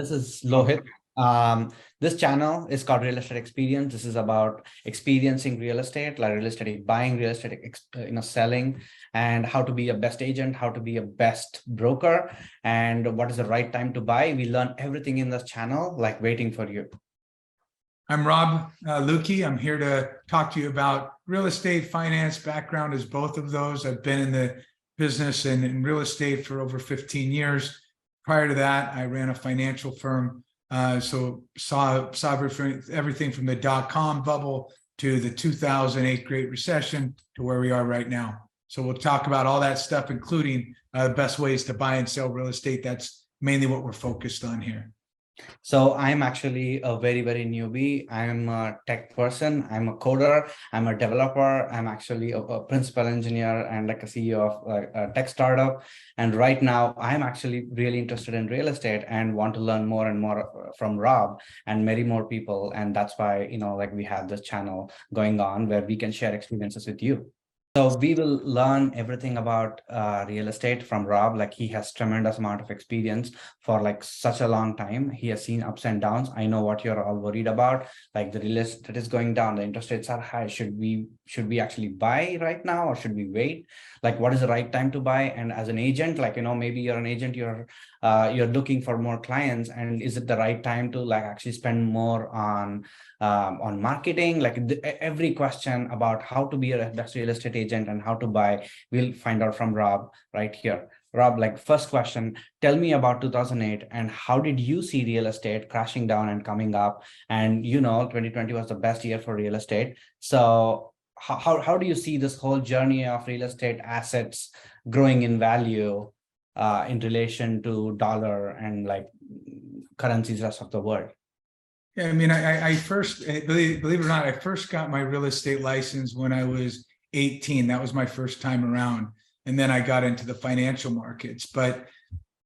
This is Lohit. This channel is called Real Estate Experience. This is about experiencing real estate, like real estate, buying real estate, selling, and how to be a best agent, how to be a best broker, and what is the right time to buy. We learn everything in this channel, like waiting for you. I'm Rob Lukey. I'm here to talk to you about real estate, finance. Background is both of those. I've been in the business and in real estate for over 15 years. Prior to that, I ran a financial firm. So saw everything from the dot-com bubble to the 2008 Great Recession to where we are right now. So we'll talk about all that stuff, including the best ways to buy and sell real estate. That's mainly what we're focused on here. So I'm actually a very newbie. I'm a tech person. I'm a coder. I'm a developer. I'm actually a principal engineer and like a CEO of a tech startup. And right now I'm actually really interested in real estate and want to learn more and more from Rob and many more people. And that's why, like we have this channel going on where we can share experiences with you. So we will learn everything about real estate from Rob. Like he has tremendous amount of experience for like such a long time. He has seen ups and downs. I know what you're all worried about. Like the real estate is going down, the interest rates are high. Should we actually buy right now or should we wait? Like what is the right time to buy? And as an agent, like maybe you're an agent, you're looking for more clients, and is it the right time to like actually spend more on marketing? Like every question about how to be a best real estate agent and how to buy, we'll find out from Rob right here. Rob, like first question, tell me about 2008 and how did you see real estate crashing down and coming up? And 2020 was the best year for real estate. So how do you see this whole journey of real estate assets growing in value in relation to dollar and like currencies rest of the world? Yeah, I mean, I first, believe it or not, I first got my real estate license when I was 18. That was my first time around. And then I got into the financial markets. But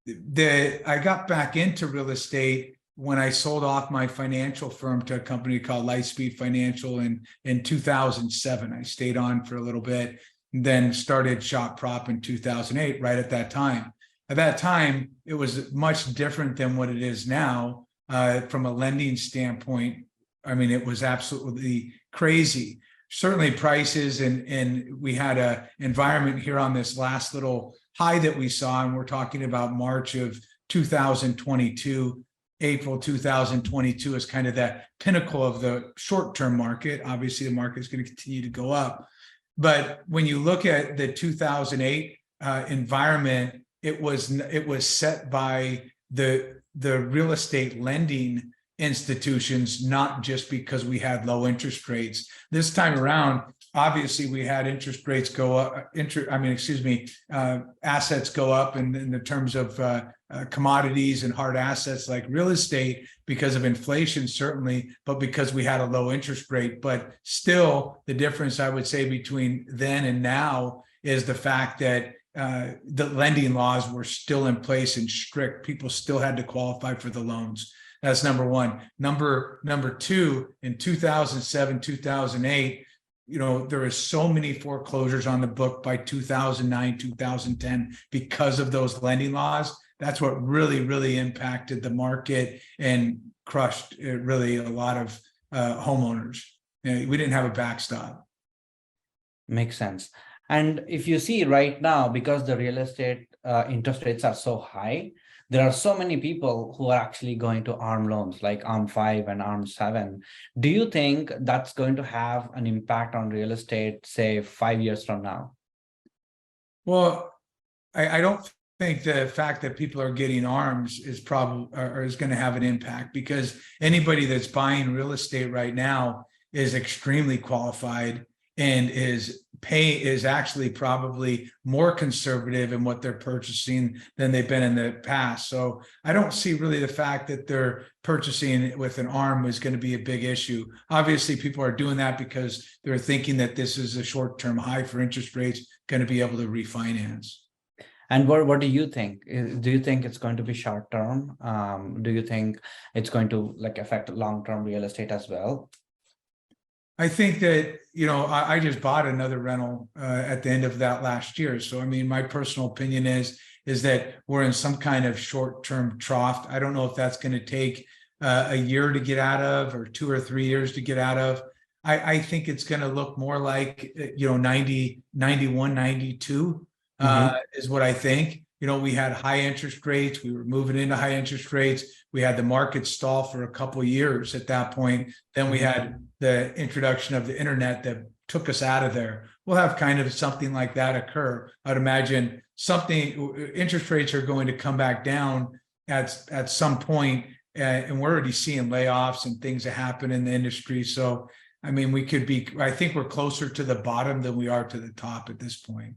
I got back into real estate when I sold off my financial firm to a company called Lightspeed Financial in 2007. I stayed on for a little bit, and then started Shop Prop in 2008, right at that time. At that time, it was much different than what it is now. From a lending standpoint, I mean, it was absolutely crazy. Certainly prices, and we had a environment here on this last little high that we saw, and we're talking about March of 2022, April 2022 is kind of that pinnacle of the short-term market. Obviously, the market is going to continue to go up. But when you look at the 2008 environment, it was set by the real estate lending institutions, not just because we had low interest rates. This time around, obviously we had interest rates go up, assets go up in the terms of commodities and hard assets like real estate because of inflation, certainly, but because we had a low interest rate. But still, the difference I would say between then and now is the fact that the lending laws were still in place and strict. People still had to qualify for the loans. That's number one. Number two, in 2007, 2008, there was so many foreclosures on the book by 2009, 2010 because of those lending laws. That's what really impacted the market and crushed really a lot of homeowners. We didn't have a backstop. Makes sense. And if you see right now, because the real estate interest rates are so high, there are so many people who are actually going to ARM loans like ARM 5 and ARM 7. Do you think that's going to have an impact on real estate, say 5 years from now? Well, I don't think the fact that people are getting ARMs is going to have an impact, because anybody that's buying real estate right now is extremely qualified and is actually probably more conservative in what they're purchasing than they've been in the past. So I don't see really the fact that they're purchasing with an ARM is going to be a big issue. Obviously, people are doing that because they're thinking that this is a short-term high for interest rates, going to be able to refinance. And what do you think? Do you think it's going to be short-term? Do you think it's going to like affect long-term real estate as well? I think that, I just bought another rental at the end of that last year. So, I mean, my personal opinion is that we're in some kind of short-term trough. I don't know if that's going to take a year to get out of, or 2 or 3 years to get out of. I think it's going to look more like, 90, 91, 92 is what I think. We had high interest rates. We were moving into high interest rates. We had the market stall for a couple of years at that point. Then we had the introduction of the internet that took us out of there. We'll have kind of something like that occur. I'd imagine interest rates are going to come back down at some point, and we're already seeing layoffs and things that happen in the industry. So, I mean, I think we're closer to the bottom than we are to the top at this point.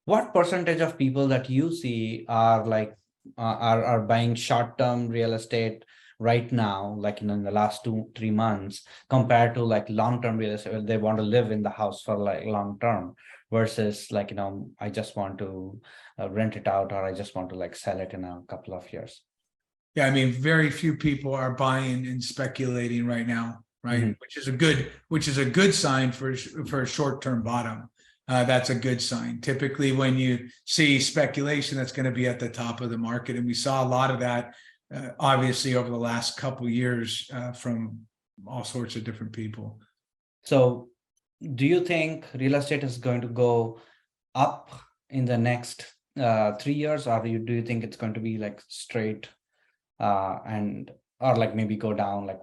What percentage of people that you see are like are buying short-term real estate right now, like in the last 2-3 months, compared to like long-term real estate, where they want to live in the house for like long term, versus like, I just want to rent it out, or I just want to like sell it in a couple of years? Yeah, I mean, very few people are buying and speculating right now, right? Which is a good sign for a short-term bottom. That's a good sign. Typically, when you see speculation, that's going to be at the top of the market, and we saw a lot of that, obviously, over the last couple of years from all sorts of different people. So, do you think real estate is going to go up in the next 3 years, or do you think it's going to be like straight, or like maybe go down like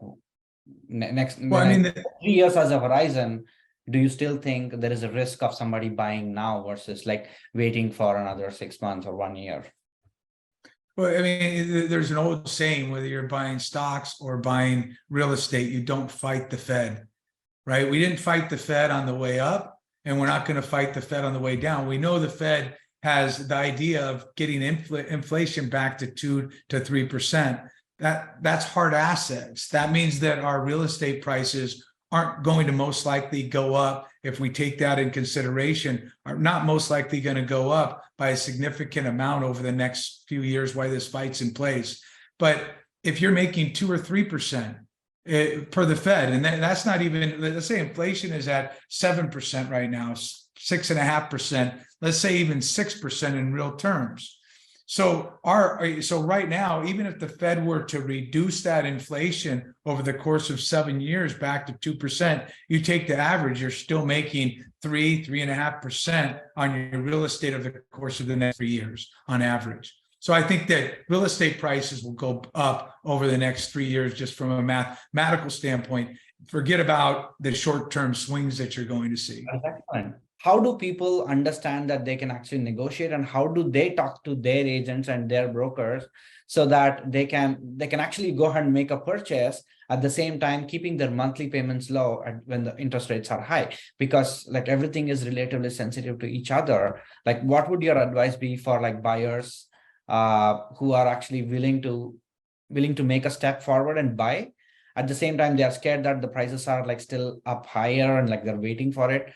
next? Well, I mean, 3 years as a horizon. Do you still think there is a risk of somebody buying now versus like waiting for another 6 months or 1 year? Well, I mean, there's an old saying, whether you're buying stocks or buying real estate, you don't fight the Fed, right? We didn't fight the Fed on the way up, and we're not going to fight the Fed on the way down. We know the Fed has the idea of getting inflation back to 2 to 3%. That's hard assets. That means that our real estate prices aren't going to most likely go up, if we take that in consideration, are not most likely going to go up by a significant amount over the next few years while this fight's in place. But if you're making 2 or 3% per the Fed, and that's not even, let's say inflation is at 7% right now, 6.5%, let's say even 6% in real terms. So right now, even if the Fed were to reduce that inflation over the course of 7 years back to 2%, you take the average, you're still making 3.5% on your real estate over the course of the next 3 years on average. So I think that real estate prices will go up over the next 3 years, just from a mathematical standpoint. Forget about the short-term swings that you're going to see. Excellent. How do people understand that they can actually negotiate, and how do they talk to their agents and their brokers so that they can actually go ahead and make a purchase at the same time, keeping their monthly payments low when the interest rates are high? Because like everything is relatively sensitive to each other. Like, what would your advice be for like buyers who are actually willing to make a step forward and buy? At the same time, they are scared that the prices are like still up higher and like they're waiting for it.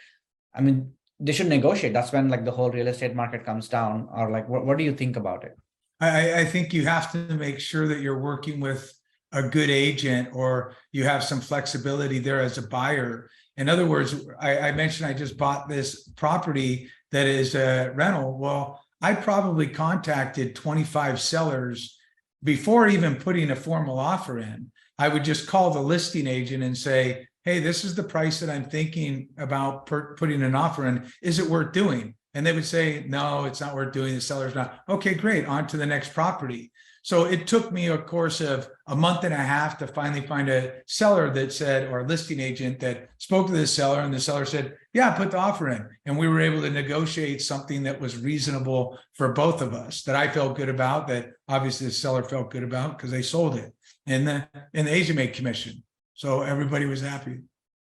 I mean, they should negotiate. That's when like the whole real estate market comes down. Or like, what do you think about it? I think you have to make sure that you're working with a good agent, or you have some flexibility there as a buyer. In other words, I mentioned I just bought this property that is a rental. Well, I probably contacted 25 sellers before even putting a formal offer in. I would just call the listing agent and say, hey, this is the price that I'm thinking about putting an offer in. Is it worth doing? And they would say, no, it's not worth doing. The seller's not. Okay, great. On to the next property. So it took me a course of a month and a half to finally find a seller that said, or a listing agent that spoke to the seller, and the seller said, yeah, put the offer in. And we were able to negotiate something that was reasonable for both of us, that I felt good about, that obviously the seller felt good about, because they sold it. And the agent made commission. So everybody was happy.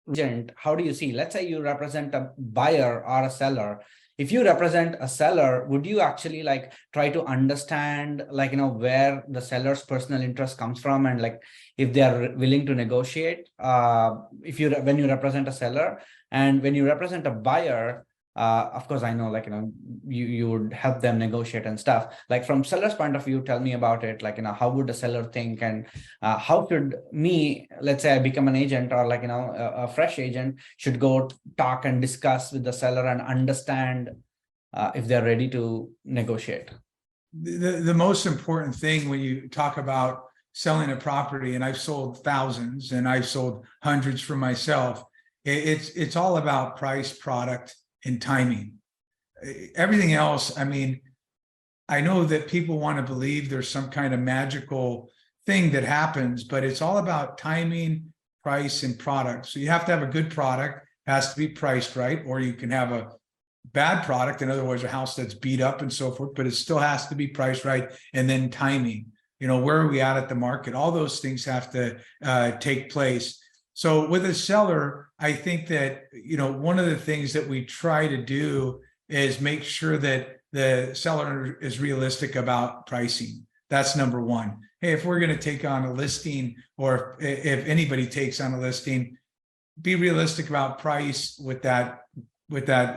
Agent, how do you see? Let's say you represent a buyer or a seller. If you represent a seller, would you actually like try to understand like, where the seller's personal interest comes from, and like if they are willing to negotiate? When you represent a seller, and when you represent a buyer, Of course, I know, like, you would help them negotiate and stuff. Like from seller's point of view, tell me about it. Like, how would a seller think, and how should me, let's say I become an agent, or like, a fresh agent should go talk and discuss with the seller and understand if they're ready to negotiate. The most important thing when you talk about selling a property, and I've sold thousands and I've sold hundreds for myself, it's all about price, product, and timing. Everything else, I mean, I know that people want to believe there's some kind of magical thing that happens, but it's all about timing, price, and product. So you have to have a good product, has to be priced right, or you can have a bad product, in other words, a house that's beat up and so forth, but it still has to be priced right. And then timing, where are we at the market? All those things have to take place. So with a seller, I think that, one of the things that we try to do is make sure that the seller is realistic about pricing. That's number one. Hey, if we're going to take on a listing, or if anybody takes on a listing, be realistic about price with that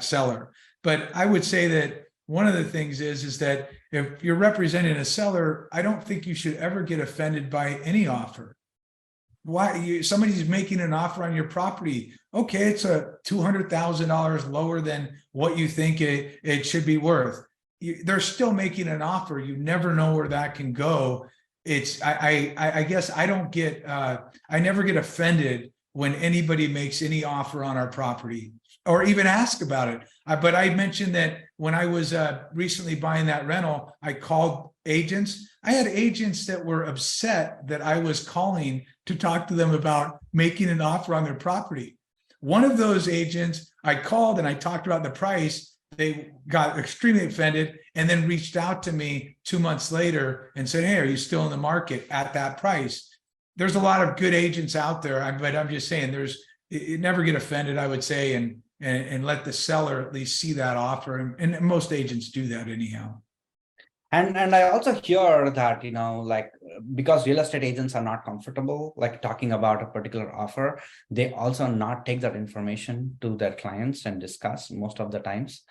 seller. But I would say that one of the things is that if you're representing a seller, I don't think you should ever get offended by any offer. Why somebody's making an offer on your property? Okay, it's a $200,000 lower than what you think it should be worth. They're still making an offer. You never know where that can go. I guess I don't get I never get offended when anybody makes any offer on our property or even ask about it. But I mentioned that when I was recently buying that rental, I called agents. I had agents that were upset that I was calling to talk to them about making an offer on their property. One of those agents, I called and I talked about the price. They got extremely offended and then reached out to me 2 months later and said, hey, are you still in the market at that price? There's a lot of good agents out there, but I'm just saying you never get offended, I would say, and let the seller at least see that offer. And most agents do that anyhow. And I also hear that, like, because real estate agents are not comfortable, like talking about a particular offer, they also not take that information to their clients and discuss most of the times.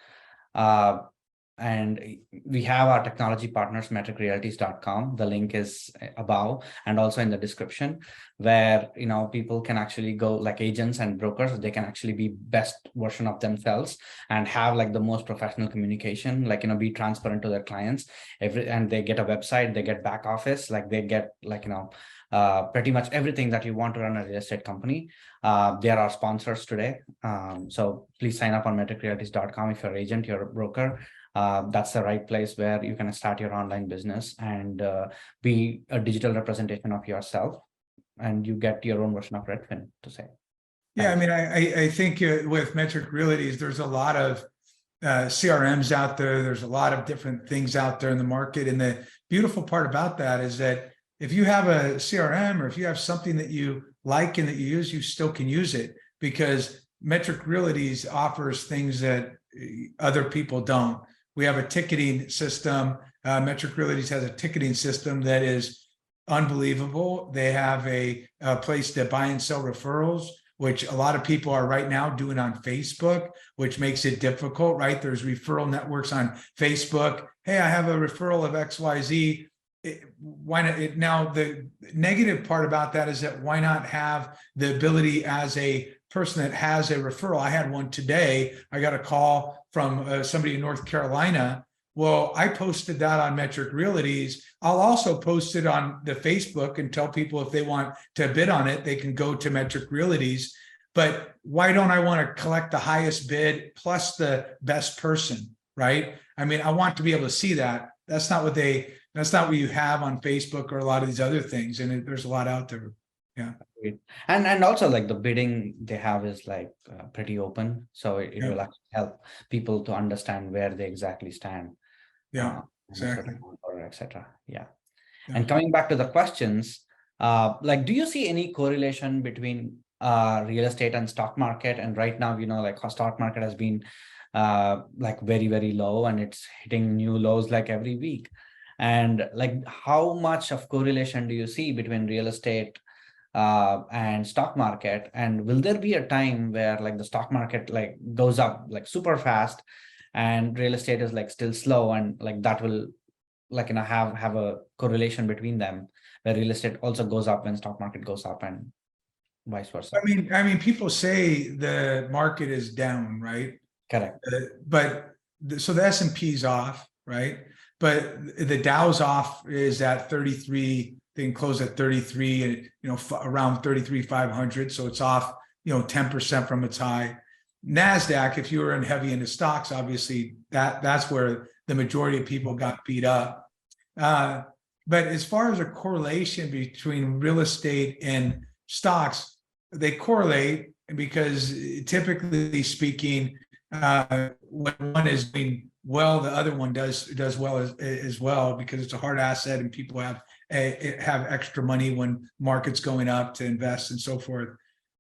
And we have our technology partners, metricrealties.com. The link is above and also in the description, where people can actually go, like agents and brokers, they can actually be best version of themselves and have like the most professional communication, like be transparent to their clients. And they get a website, they get back office, like they get like pretty much everything that you want to run a real estate company. They are our sponsors today. So please sign up on metricrealties.com if you're an agent, you're a broker. That's the right place where you can start your online business and be a digital representation of yourself, and you get your own version of Redfin, to say. Yeah, I mean, I think with Metric Realties, there's a lot of CRMs out there. There's a lot of different things out there in the market. And the beautiful part about that is that if you have a CRM or if you have something that you like and that you use, you still can use it, because Metric Realties offers things that other people don't. We have a ticketing system. Metric Realties has a ticketing system that is unbelievable. They have a place to buy and sell referrals, which a lot of people are right now doing on Facebook, which makes it difficult, right? There's referral networks on Facebook. Hey, I have a referral of XYZ. Why not? Now, the negative part about that is that why not have the ability as a person that has a referral? I had one today. I got a call from somebody in North Carolina. Well, I posted that on Metric Realties. I'll also post it on the Facebook and tell people if they want to bid on it, they can go to Metric Realties. But why don't I want to collect the highest bid plus the best person, right? I mean, I want to be able to see that. That's not what you have on Facebook or a lot of these other things. And there's a lot out there. Yeah. And also, like, the bidding they have is like pretty open, so it will actually help people to understand where they exactly stand. Yeah, exactly. Or etc. Yeah. And coming back to the questions, like, do you see any correlation between real estate and stock market? And right now, like, our stock market has been like very, very low, and it's hitting new lows like every week. And like, how much of correlation do you see between real estate and stock market? And will there be a time where like the stock market like goes up like super fast and real estate is like still slow, and like that will like have a correlation between them, where real estate also goes up when stock market goes up and vice versa? I mean, people say the market is down, right? Correct. So the S&P's off, right? But the Dow's off is at 33, they can close at 33 and, around 33,500. So it's off, 10% from its high. NASDAQ, if you were in heavy into stocks, obviously that's where the majority of people got beat up. But as far as a correlation between real estate and stocks, they correlate because typically speaking, when one is doing well, the other one does well as well, because it's a hard asset and people have extra money when market's going up to invest and so forth.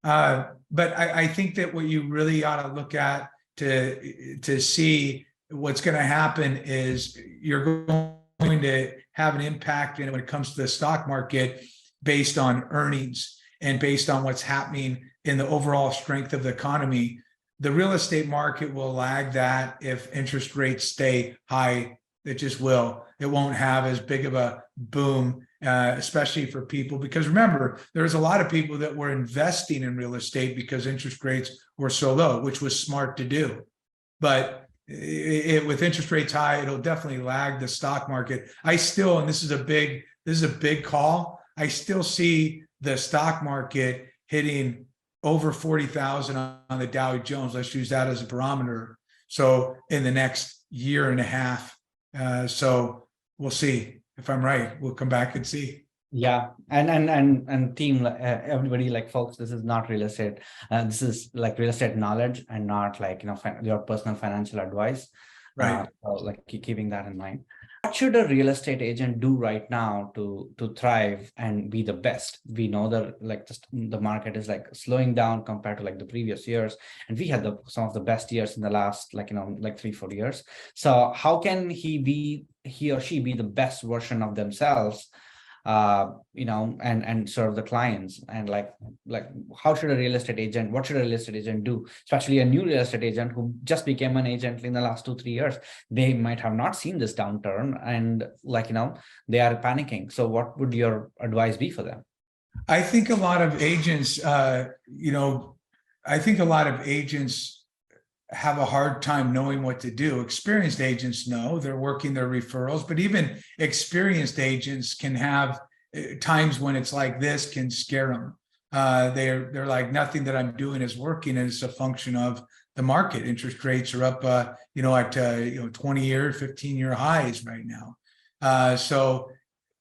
But I think that what you really ought to look at to see what's going to happen is you're going to have an impact when it comes to the stock market based on earnings and based on what's happening in the overall strength of the economy. The real estate market will lag that if interest rates stay high. It just will. It won't have as big of a boom, especially for people. Because remember, there's a lot of people that were investing in real estate because interest rates were so low, which was smart to do. But with interest rates high, it'll definitely lag the stock market. I still, and this is a big call, I still see the stock market hitting over 40,000 on the Dow Jones. Let's use that as a barometer. So in the next year and a half. So we'll see. If I'm right, we'll come back and see. Yeah, and team, everybody, like folks, this is not real estate. This is like real estate knowledge and not like your personal financial advice. Right. So like keeping that in mind. What should a real estate agent do right now to thrive and be the best? We know that like the market is like slowing down compared to like the previous years, and we had some of the best years in the last like 3-4 years. So how can he or she be the best version of themselves, and serve the clients? And like how should a real estate agent, what should a real estate agent do, especially a new real estate agent who just became an agent in the last 2-3 years? They might have not seen this downturn, and they are panicking. So what would your advice be for them? I think a lot of agents, have a hard time knowing what to do. Experienced agents know, they're working their referrals, but even experienced agents can have times when it's like this can scare them. They're like, nothing that I'm doing is working, and it's a function of the market. Interest rates are up, at 20-year, 15-year highs right now. So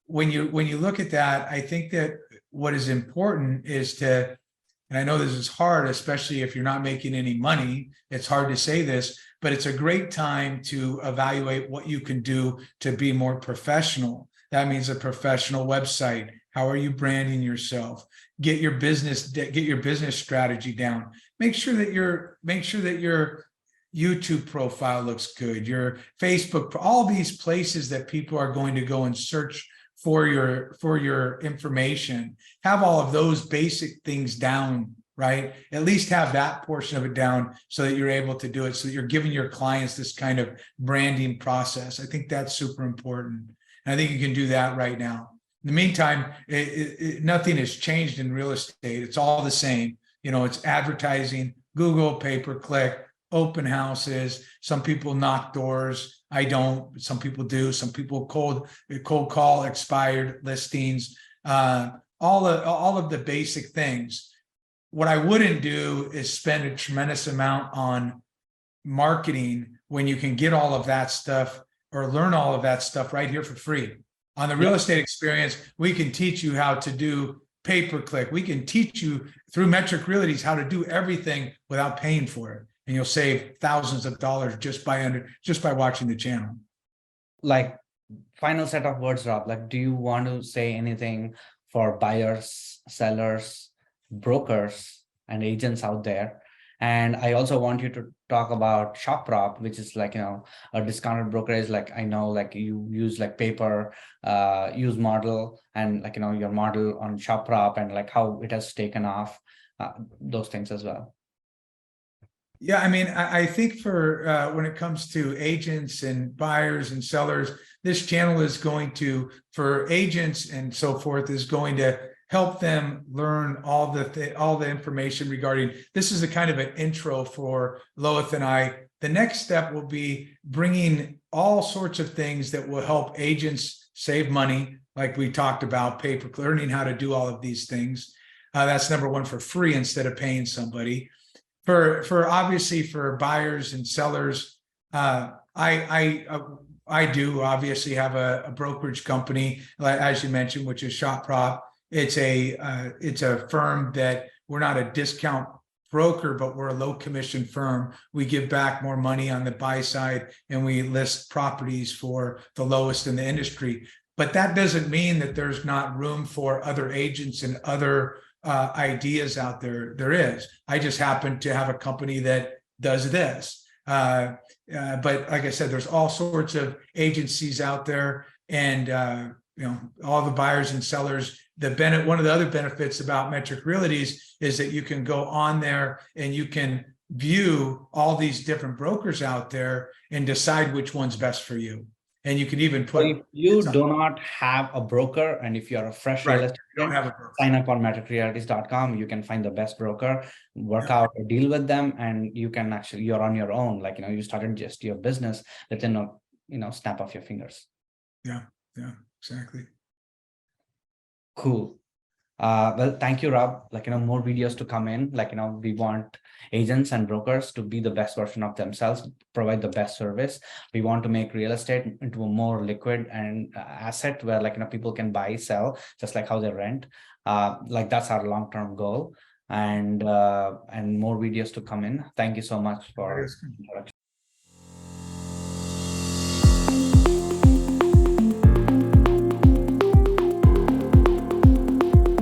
when you look at that, I think that what is important is to, and I know this is hard, especially if you're not making any money, it's hard to say this, but it's a great time to evaluate what you can do to be more professional. That means a professional website. How are you branding yourself? Get your business strategy down. Make sure that your YouTube profile looks good, your Facebook, all these places that people are going to go and search for your information. Have all of those basic things down, right? At least have that portion of it down so that you're able to do it, so that you're giving your clients this kind of branding process. I think that's super important. And I think you can do that right now. In the meantime, nothing has changed in real estate. It's all the same. It's advertising, Google, pay-per-click, open houses. Some people knock doors. I don't. Some people do. Some people cold call expired listings. All of the basic things. What I wouldn't do is spend a tremendous amount on marketing when you can get all of that stuff or learn all of that stuff right here for free. On the Real Estate Experience, we can teach you how to do pay-per-click. We can teach you through metricrealties how to do everything without paying for it. And you'll save thousands of dollars just by watching the channel. Like, final set of words, Rob. Like, do you want to say anything for buyers, sellers, brokers, and agents out there? And I also want you to talk about Shop Prop, which is like, a discounted brokerage. Like I know like you use like paper use model, and like, your model on Shop Prop, and like how it has taken off, those things as well. Yeah, I mean, I think for when it comes to agents and buyers and sellers, this channel is going to, for agents and so forth, is going to help them learn all the information regarding. This is a kind of an intro for Loeth and I. The next step will be bringing all sorts of things that will help agents save money, like we talked about, learning how to do all of these things. That's number one, for free instead of paying somebody. For obviously for buyers and sellers, I do obviously have a brokerage company, as you mentioned, which is Shop Prop. It's a firm that we're not a discount broker, but we're a low commission firm. We give back more money on the buy side, and we list properties for the lowest in the industry. But that doesn't mean that there's not room for other agents and other ideas out there. There is. I just happen to have a company that does this. But like I said, there's all sorts of agencies out there, and all the buyers and sellers. One of the other benefits about Metric Realties is that you can go on there and you can view all these different brokers out there and decide which one's best for you. And you can even put. If you do not have a broker, and if you're a fresh real estate don't have a agent, broker. sign up on metricrealties.com. You can find the best broker, work out a deal with them, and you can actually, you're on your own. Like, you started just your business within a snap of your fingers. Yeah, exactly. Cool. Well, thank you, Rob. Like, more videos to come in. Like, we want agents and brokers to be the best version of themselves, provide the best service. We want to make real estate into a more liquid and asset where, like, people can buy, sell, just like how they rent. Like, that's our long-term goal. And more videos to come in. Thank you so much for introduction.